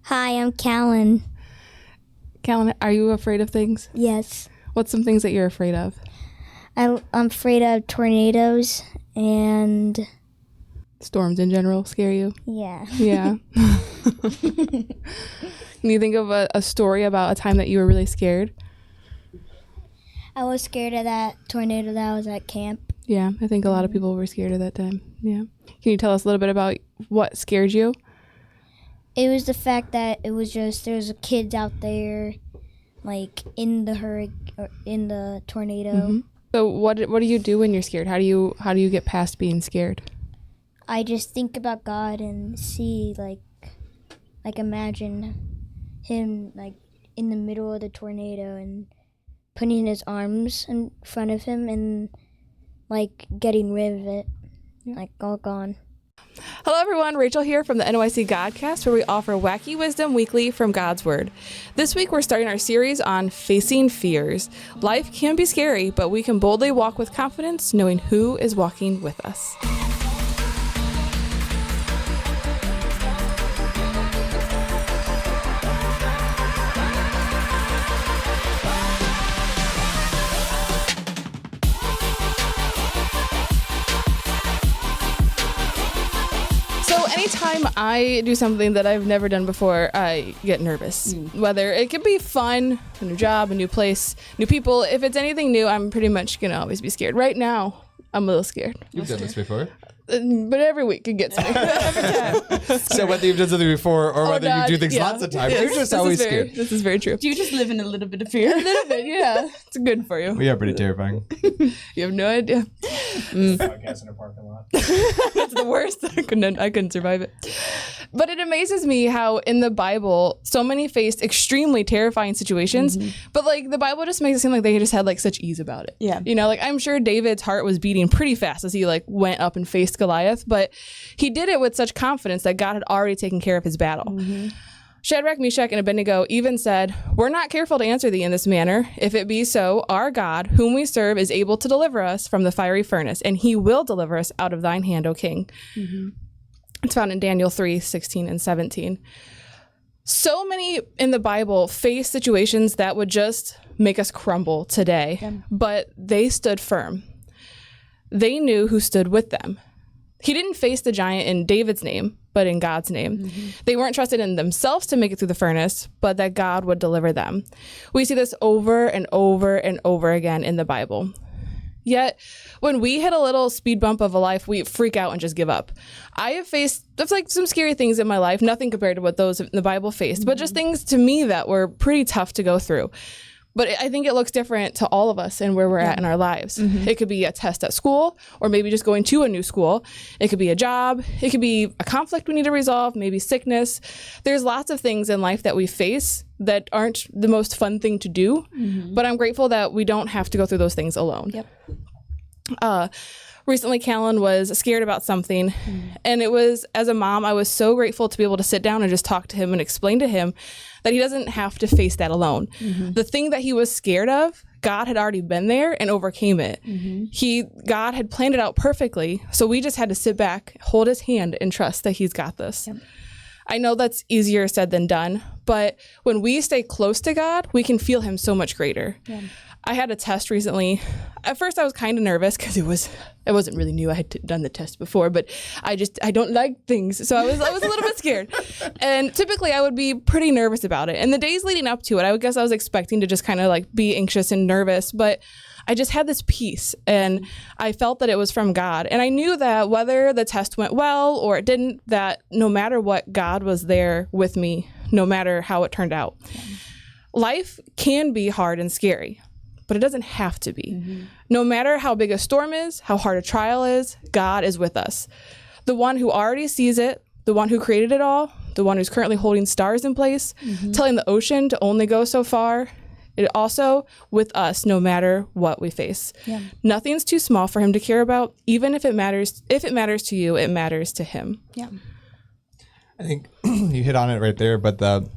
Hi, I'm Callan. Callan, are you afraid of things? Yes. What's some things that you're afraid of? I'm afraid of tornadoes and... Storms in general scare you? Yeah. Yeah. Can you think of a story about a time that you were really scared? I was scared of that tornado that was at camp. Yeah, I think a lot of people were scared at that time. Yeah. Can you tell us a little bit about what scared you? It was the fact that it was just, there was kids out there, like, in the tornado. Mm-hmm. So what do you do when you're scared? How do you get past being scared? I just think about God and see, like imagine him, like, in the middle of the tornado and putting his arms in front of him and, like, getting rid of it, like, all gone. Hello everyone, Rachel here from the NYC Godcast, where we offer wacky wisdom weekly from God's Word. This week we're starting our series on facing fears. Life can be scary, but we can boldly walk with confidence, knowing who is walking with us. Anytime I do something that I've never done before, I get nervous. Whether it could be fun, a new job, a new place, new people. If it's anything new, I'm pretty much going to always be scared. Right now, I'm a little scared. You've done this before. But every week it gets me. Every time. So whether you've done something before or whether not, you do things lots of times, you're just always scared. This is very true. Do you just live in a little bit of fear? A little bit, yeah. It's good for you. We are pretty terrifying. You have no idea. Podcast in a parking lot. That's the worst. I couldn't survive it. But it amazes me how in the Bible, so many faced extremely terrifying situations, but like the Bible just makes it seem like they just had like such ease about it. Yeah. You know, like I'm sure David's heart was beating pretty fast as he like went up and faced Goliath, but he did it with such confidence that God had already taken care of his battle. Shadrach, Meshach, and Abednego even said, "We're not careful to answer thee in this manner. If it be so, our God, whom we serve, is able to deliver us from the fiery furnace, and he will deliver us out of thine hand, O king." It's found in Daniel 3:16 and 17. So many in the Bible face situations that would just make us crumble today, but they stood firm. They knew who stood with them. He didn't face the giant in David's name, but in God's name. They weren't trusted in themselves to make it through the furnace, but that God would deliver them. We see this over and over and over again in the Bible. Yet, when we hit a little speed bump of a life, we freak out and just give up. I have faced like some scary things in my life, nothing compared to what those in the Bible faced, but just things to me that were pretty tough to go through. But I think it looks different to all of us and where we're at in our lives. It could be a test at school, or maybe just going to a new school. It could be a job. It could be a conflict we need to resolve, maybe sickness. There's lots of things in life that we face that aren't the most fun thing to do, but I'm grateful that we don't have to go through those things alone. Recently, Callan was scared about something, and it was, as a mom, I was so grateful to be able to sit down and just talk to him and explain to him that he doesn't have to face that alone. The thing that he was scared of, God had already been there and overcame it. God had planned it out perfectly, so we just had to sit back, hold his hand, and trust that he's got this. I know that's easier said than done, but when we stay close to God, we can feel him so much greater. I had a test recently. At first I was kind of nervous because it wasn't really new. I had done the test before, but I don't like things. So I was a little bit scared. And typically I would be pretty nervous about it. And the days leading up to it, I guess I was expecting to just kind of like be anxious and nervous, but I just had this peace and I felt that it was from God. And I knew that whether the test went well or it didn't, that no matter what, God was there with me, no matter how it turned out. Life can be hard and scary, but it doesn't have to be. No matter how big a storm is, how hard a trial is, God is with us. The one who already sees it, the one who created it all, the one who's currently holding stars in place, telling the ocean to only go so far, it also with us no matter what we face. Nothing's too small for him to care about. Even if it matters to you, it matters to him. I think you hit on it right there, but the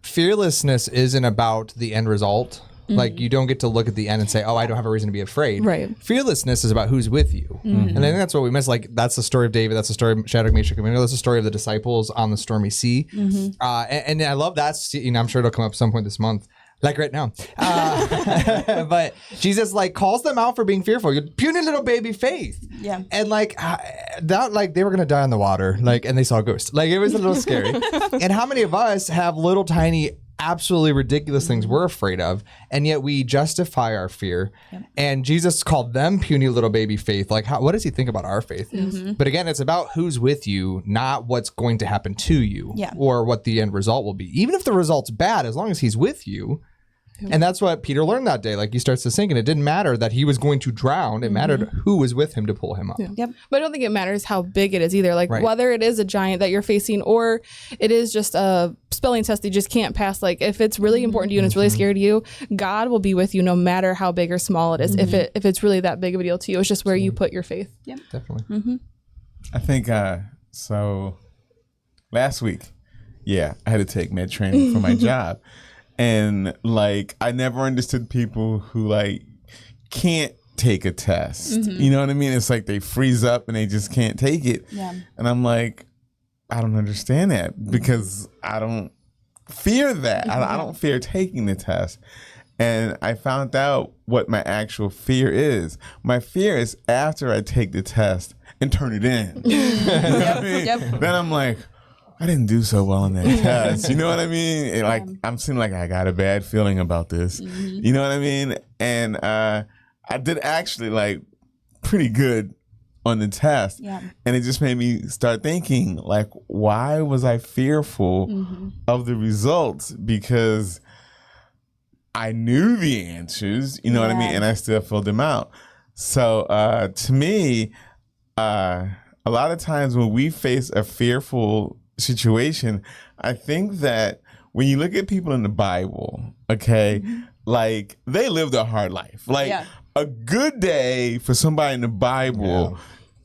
fearlessness isn't about the end result. Like, you don't get to look at the end and say, oh, I don't have a reason to be afraid. Right. Fearlessness is about who's with you. And I think that's what we miss. Like, that's the story of David. That's the story of Shadrach, Meshach, and Abednego. That's the story of the disciples on the stormy sea. And I love that. I'm sure it'll come up some point this month. Like right now. But Jesus like calls them out for being fearful. Your puny little baby faith. Yeah. And like that, like they were going to die in the water, like, and they saw a ghost. Like it was a little scary. And how many of us have little tiny, absolutely ridiculous things we're afraid of, and yet we justify our fear? And Jesus called them puny little baby faith. Like, what does he think about our faith? But again, it's about who's with you, not what's going to happen to you or what the end result will be. Even if the result's bad, as long as he's with you. And that's what Peter learned that day. Like, he starts to sink, and it didn't matter that he was going to drown. It mattered who was with him to pull him up. But I don't think it matters how big it is either. Like, whether it is a giant that you're facing or it is just a spelling test that you just can't pass. Like, if it's really important to you and it's really scary to you, God will be with you no matter how big or small it is. If it's really that big of a deal to you, it's just where you put your faith. Definitely. I think, so last week, I had to take med training for my job. And like, I never understood people who like can't take a test. You know what I mean? It's like they freeze up and they just can't take it. And I'm like, I don't understand that because I don't fear that. I don't fear taking the test. And I found out what my actual fear is. My fear is after I take the test and turn it in. You know what I mean? Then I'm like, I didn't do so well on that test. You know what I mean? And like, I'm seeing like I got a bad feeling about this. You know what I mean? And I did actually like pretty good on the test. And it just made me start thinking like, why was I fearful of the results? Because I knew the answers, you know what I mean? And I still filled them out. So to me, a lot of times when we face a fearful situation, I think that when you look at people in the Bible, okay, like they lived a hard life. Like a good day for somebody in the Bible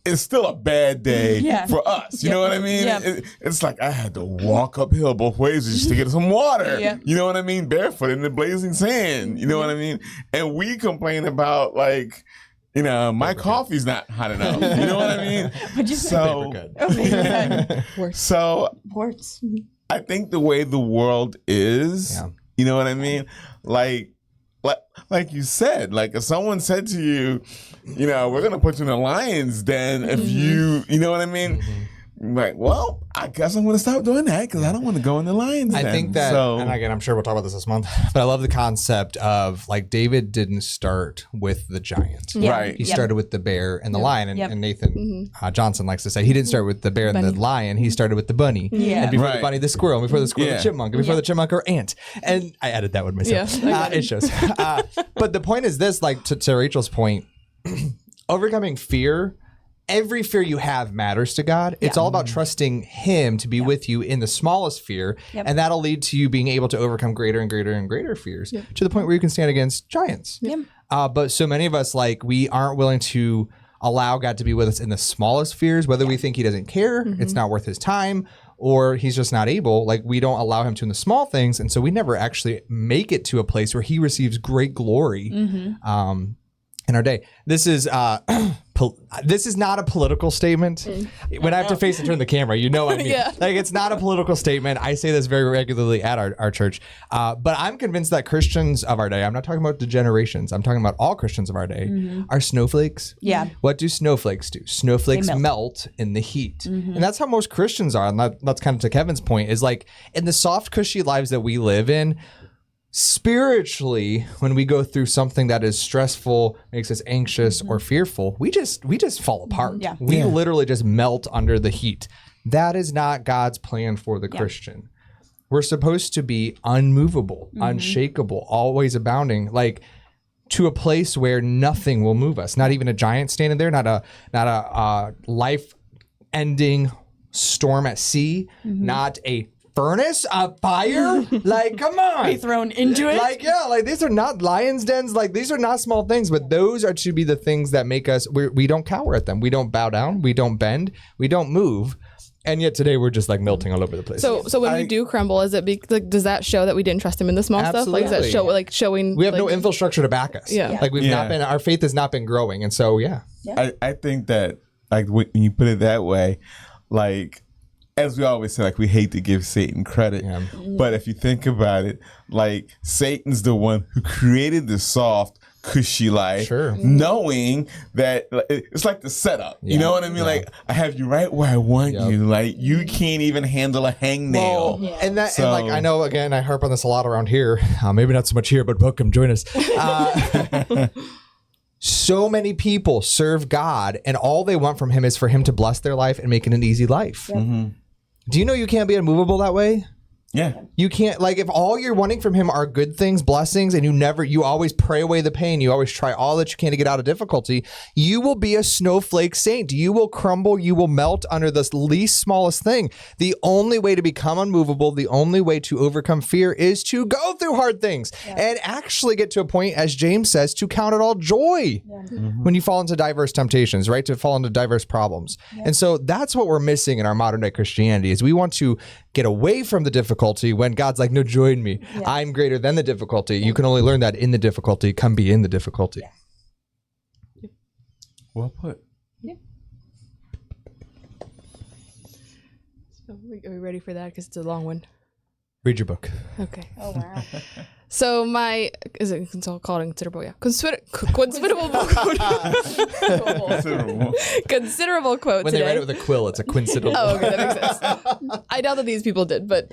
is still a bad day for us. You know what I mean? It's like I had to walk uphill both ways just to get some water. You know what I mean? Barefoot in the blazing sand. You know what I mean? And we complain about like, you know, my coffee's not hot enough. You know what I mean? So I think the way the world is, you know what I mean? Like you said, like if someone said to you, you know, we're gonna put you in a lion's den if you know what I mean? Like, well, I guess I'm going to stop doing that because I don't want to go in the lion's den. I think that, and again, I'm sure we'll talk about this month, but I love the concept of like David didn't start with the giant. Right. He started with the bear and the lion. And Nathan Johnson likes to say he didn't start with the bear and the lion. He started with the bunny. And before the bunny, the squirrel. And before the squirrel, the chipmunk. And before the chipmunk, or ant. And I added that one myself. It shows. But the point is this, like to Rachel's point, overcoming fear. Every fear you have matters to God. It's all about trusting him to be with you in the smallest fear. And that'll lead to you being able to overcome greater and greater and greater fears to the point where you can stand against giants. But so many of us, like, we aren't willing to allow God to be with us in the smallest fears, whether we think he doesn't care, it's not worth his time, or he's just not able. Like, we don't allow him to in the small things. And so we never actually make it to a place where he receives great glory in our day. This is this is not a political statement. When I have to face and turn the camera, you know what I mean. Like, it's not a political statement. I say this very regularly at our church. But I'm convinced that Christians of our day, I'm not talking about the generations, I'm talking about all Christians of our day, are snowflakes. What do snowflakes do? Snowflakes melt in the heat. And that's how most Christians are. And that's kind of to Kevin's point, is like in the soft, cushy lives that we live in, spiritually, when we go through something that is stressful, makes us anxious or fearful, we just fall apart. We literally just melt under the heat. That is not God's plan for the Christian. We're supposed to be unmovable, unshakable, always abounding, like to a place where nothing will move us. Not even a giant standing there, not a life-ending storm at sea, not a furnace of fire. Like, come on, be thrown into it. Like these are not lions' dens. Like, these are not small things, but those are to be the things that make us. We don't cower at them. We don't bow down. We don't bend. We don't move. And yet today we're just like melting all over the place. So when we do crumble, is it does that show that we didn't trust him in the small stuff? Like, does that show showing we have no infrastructure to back us? Yeah. Like we've not been, our faith has not been growing. And so, I think that like when you put it that way, like, as we always say, like we hate to give Satan credit, but if you think about it, like Satan's the one who created the soft, cushy life, knowing that it's like the setup. You know what I mean? Like I have you right where I want you. Like you can't even handle a hangnail. Well, and that, and like I know, again, I harp on this a lot around here. Maybe not so much here, but come join us. So many people serve God, and all they want from Him is for Him to bless their life and make it an easy life. Do you know you can't be unmovable that way? Yeah. You can't, like, if all you're wanting from Him are good things, blessings, and you always pray away the pain, you always try all that you can to get out of difficulty, you will be a snowflake saint. You will crumble, you will melt under the least smallest thing. The only way to become unmovable, the only way to overcome fear is to go through hard things and actually get to a point, as James says, to count it all joy when you fall into diverse temptations, right? To fall into diverse problems. And so that's what we're missing in our modern day Christianity is we want to get away from the difficulty when God's like, no, join me. I'm greater than the difficulty. You can only learn that in the difficulty. Come be in the difficulty. Well put. So are we ready for that? Because it's a long one. Read your book. Okay. Oh, wow. So is it called considerable? Yeah. Considerable quote. Considerable quote When today. they write it with a quill, it's a coincidental. Oh, okay, that makes sense. I doubt that these people did, but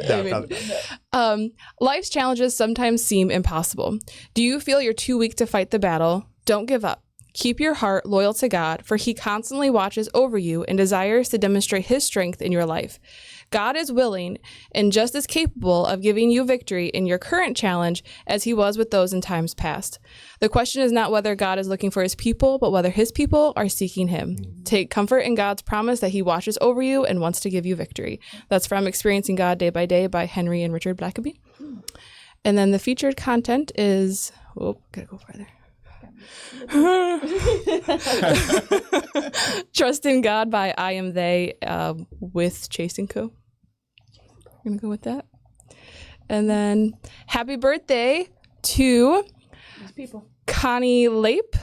life's challenges sometimes seem impossible. Do you feel you're too weak to fight the battle? Don't give up. Keep your heart loyal to God, for He constantly watches over you and desires to demonstrate His strength in your life. God is willing and just as capable of giving you victory in your current challenge as He was with those in times past. The question is not whether God is looking for His people, but whether His people are seeking Him. Take comfort in God's promise that He watches over you and wants to give you victory. That's from Experiencing God Day by Day by Henry and Richard Blackaby. And then the featured content is, gotta go farther. Trust in God by I Am They with Chase & Co. I'm gonna go with that. And then happy birthday to people. Connie Lape,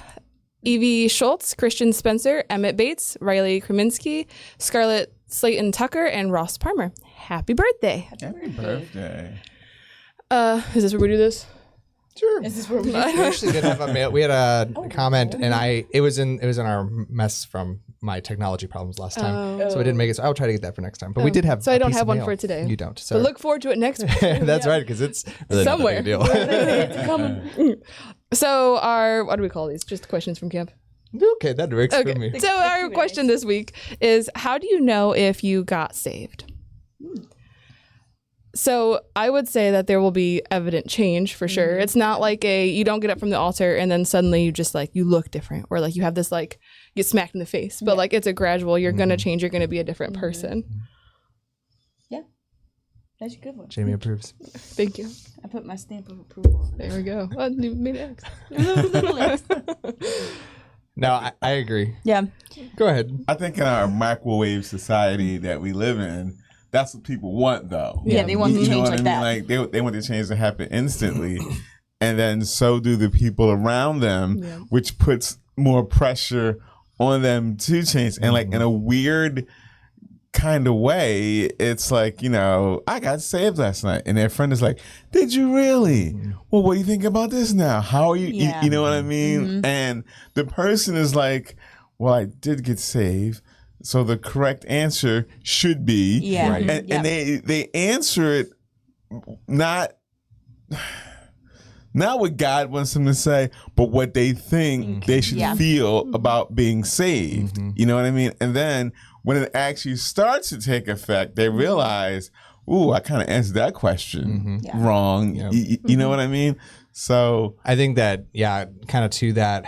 Evie Schultz, Christian Spencer, Emmett Bates, Riley Kreminski, Scarlett Slayton Tucker, and Ross Palmer. Happy birthday. Happy birthday. Is this where we do this? Sure. Is this where we We actually did have a mail. We had a comment, and it was in our mess from my technology problems last time, so I didn't make it. So I'll try to get that for next time. But we did have. So I don't piece have of one mail. for today. You don't. So But look forward to it next week. that's right, because it's really Somewhere. not a big deal. So what do we call these? Just questions from camp. Okay, that works for me. So our question this week is, how do you know if you got saved? So I would say that there will be evident change for sure. It's not like you don't get up from the altar and then suddenly you just you look different, or you have this you get smacked in the face. But it's a gradual. You're gonna change. You're gonna be a different person. Yeah, that's a good one. Jamie approves. Thank you. I put my stamp of approval on it. There we go. Well, you made it. No, I agree. Yeah. Go ahead. I think in our microwave society that we live in, that's what people want, though. Yeah, they want the You know change what I mean? Like they want the change to happen instantly, and then so do the people around them, which puts more pressure on them to change. And in a weird kind of way, it's I got saved last night, and their friend is like, "Did you really? Well, what do you think about this now? How are you? Yeah. You know what I mean?" And the person is like, "Well, I did get saved." So the correct answer should be, and they answer it not what God wants them to say, but what they think they should feel about being saved. You know what I mean? And then when it actually starts to take effect, they realize, ooh, I kind of answered that question wrong. You know what I mean? So I think that, kind of to that,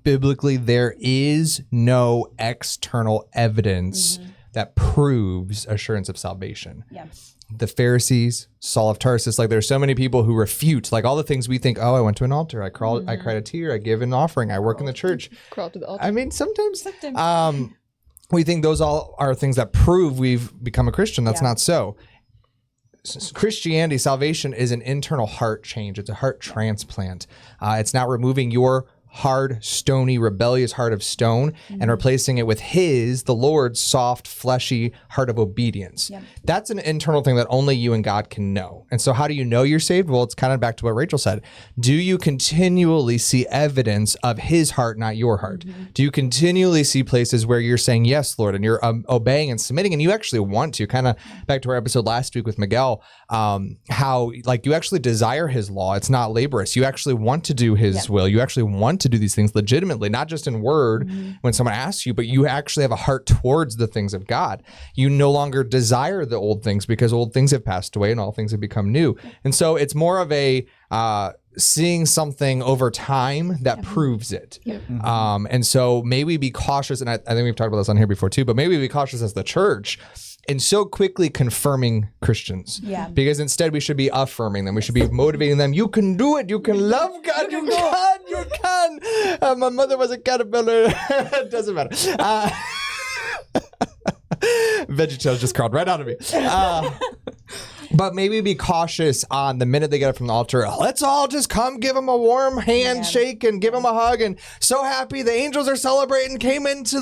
biblically, there is no external evidence that proves assurance of salvation. Yeah. The Pharisees, Saul of Tarsus, there's so many people who refute, all the things we think, I went to an altar, I cried a tear, I give an offering, I work in the church. Crawl to the altar. I mean, sometimes. we think those all are things that prove we've become a Christian. That's not so. Christianity, salvation is an internal heart change. It's a heart transplant. It's not removing your hard, stony, rebellious heart of stone and replacing it with the Lord's soft, fleshy heart of obedience. Yep. That's an internal thing that only you and God can know. And so how do you know you're saved? Well, it's kind of back to what Rachel said. Do you continually see evidence of his heart, not your heart? Do you continually see places where you're saying, yes, Lord, and you're obeying and submitting, and you actually want to, kind of back to our episode last week with Miguel, how like you actually desire his law. It's not laborious. You actually want to do his will. You actually want to do these things legitimately, not just in word when someone asks you, but you actually have a heart towards the things of God. You no longer desire the old things because old things have passed away and all things have become new. And so it's more of a seeing something over time that proves it. And so may we be cautious, and I think we've talked about this on here before too, but maybe be cautious as the church in so quickly confirming Christians. Because instead we should be affirming them. We should be motivating them. You can do it. You can love God. You can. You can. My mother was a caterpillar. It doesn't matter. VeggieTales just crawled right out of me. But maybe be cautious on the minute they get up from the altar. Let's all just come give them a warm handshake and give them a hug. And so happy the angels are celebrating, came into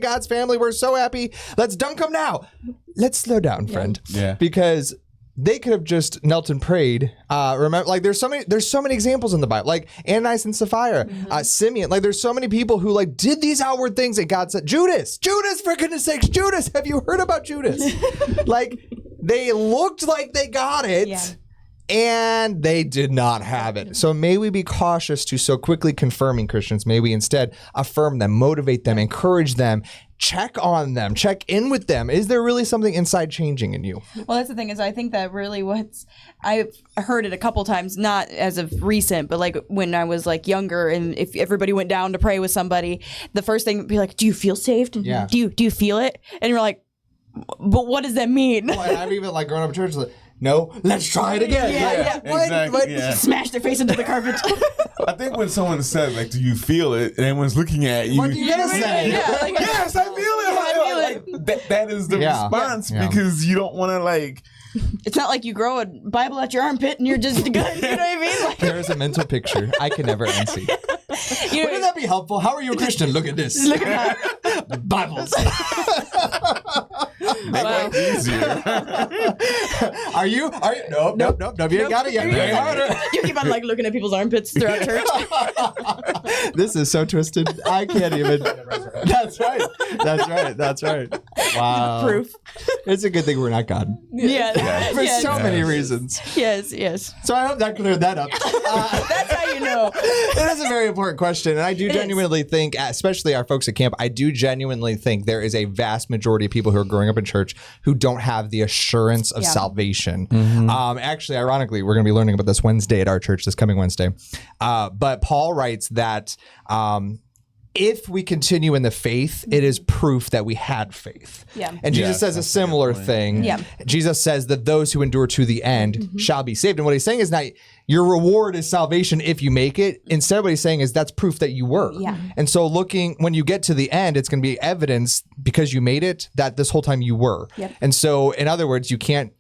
God's family. We're so happy. Let's dunk them now. Let's slow down, friend. Because they could have just knelt and prayed. Remember, like there's so many examples in the Bible, like Ananias and Sapphira, Simeon. Like there's so many people who like did these outward things that God said. Judas, for goodness sakes, Judas. Have you heard about Judas? Like they looked like they got it. And they did not have it. So may we be cautious to so quickly confirming Christians. May we instead affirm them, motivate them, encourage them, check on them, check in with them. Is there really something inside changing in you? Well, that's the thing is I think that really I've heard it a couple times, not as of recent, but like when I was like younger and if everybody went down to pray with somebody, the first thing would be like, do you feel saved? Yeah. Do you feel it? And you're like, but what does that mean? Well, and I've even like grown up in church like, no, let's try it again. Exactly. Smash their face into the carpet. I think when someone says, like, do you feel it? And everyone's looking at you. What do you gotta say? Yes, I feel it. Like, that is the response because you don't want to, like... It's not like you grow a Bible at your armpit and you're just good. You know what I mean? Like, there's a mental picture I can never unsee. Wouldn't that be helpful? How are you a Christian? Look at this. Look at that. Bibles. Make it easier. Are you? Nope. You ain't got it yet. You keep on like looking at people's armpits throughout church. This is so twisted. I can't even. That's right. Wow. Proof. It's a good thing we're not God. For so many reasons. Yes. So I hope that cleared that up. That's how you know. It is a very important question. And I do genuinely think, especially our folks at camp, I do genuinely think there is a vast majority of people who are growing up in church who don't have the assurance of salvation. Actually, ironically, we're going to be learning about this Wednesday at our church, this coming Wednesday. But Paul writes that if we continue in the faith, it is proof that we had faith. And Jesus says a similar thing. Jesus says that those who endure to the end shall be saved. And what he's saying is not your reward is salvation if you make it. Instead, what he's saying is that's proof that you were. And so when you get to the end, it's going to be evidence because you made it that this whole time you were. And so in other words, you can't,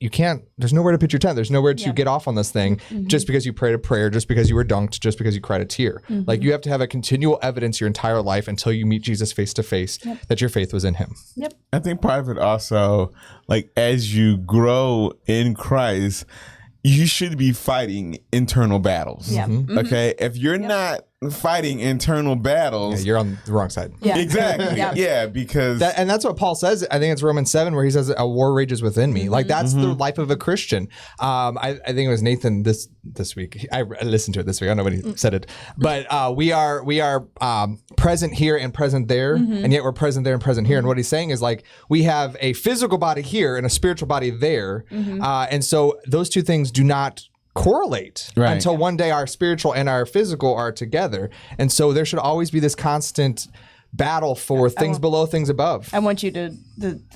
there's nowhere to pitch your tent. There's nowhere to get off on this thing just because you prayed a prayer, just because you were dunked, just because you cried a tear. Like you have to have a continual evidence your entire life until you meet Jesus face to face that your faith was in him. I think part of it also, like as you grow in Christ, you should be fighting internal battles. Okay? If you're not fighting internal battles, you're on the wrong side. Exactly. Because and that's what Paul says. I think it's Romans 7 where he says a war rages within me. Like that's the life of a Christian. I think it was Nathan this week. I listened to it this week. I don't know when he said it, but we are present here and present there, and yet we're present there and present here. And what he's saying is like we have a physical body here and a spiritual body there, and so those two things do not correlate until one day our spiritual and our physical are together. And so there should always be this constant battle for things below, things above. I want you to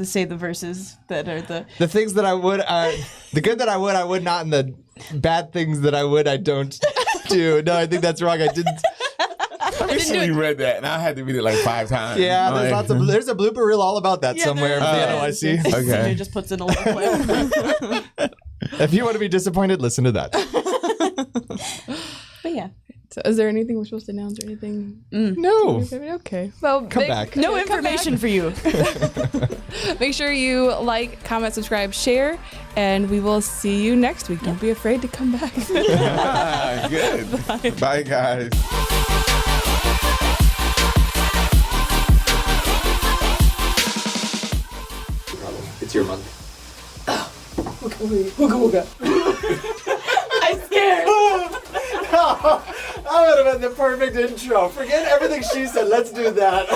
say the verses that are the things that I would, the good that I would not, and the bad things that I don't do. No, I think that's wrong. I didn't. recently read that, and I had to read it like 5 times. Yeah, there's a blooper reel all about that somewhere. Okay. CJ just puts in a little clip. If you want to be disappointed, listen to that. But yeah. So is there anything we're supposed to announce or anything? No. Okay. Well, Come back. No information for you. Make sure you like, comment, subscribe, share, and we will see you next week. Don't be afraid to come back. Good. Bye, guys. It's your month. I'm scared. That would have been the perfect intro. Forget everything she said. Let's do that.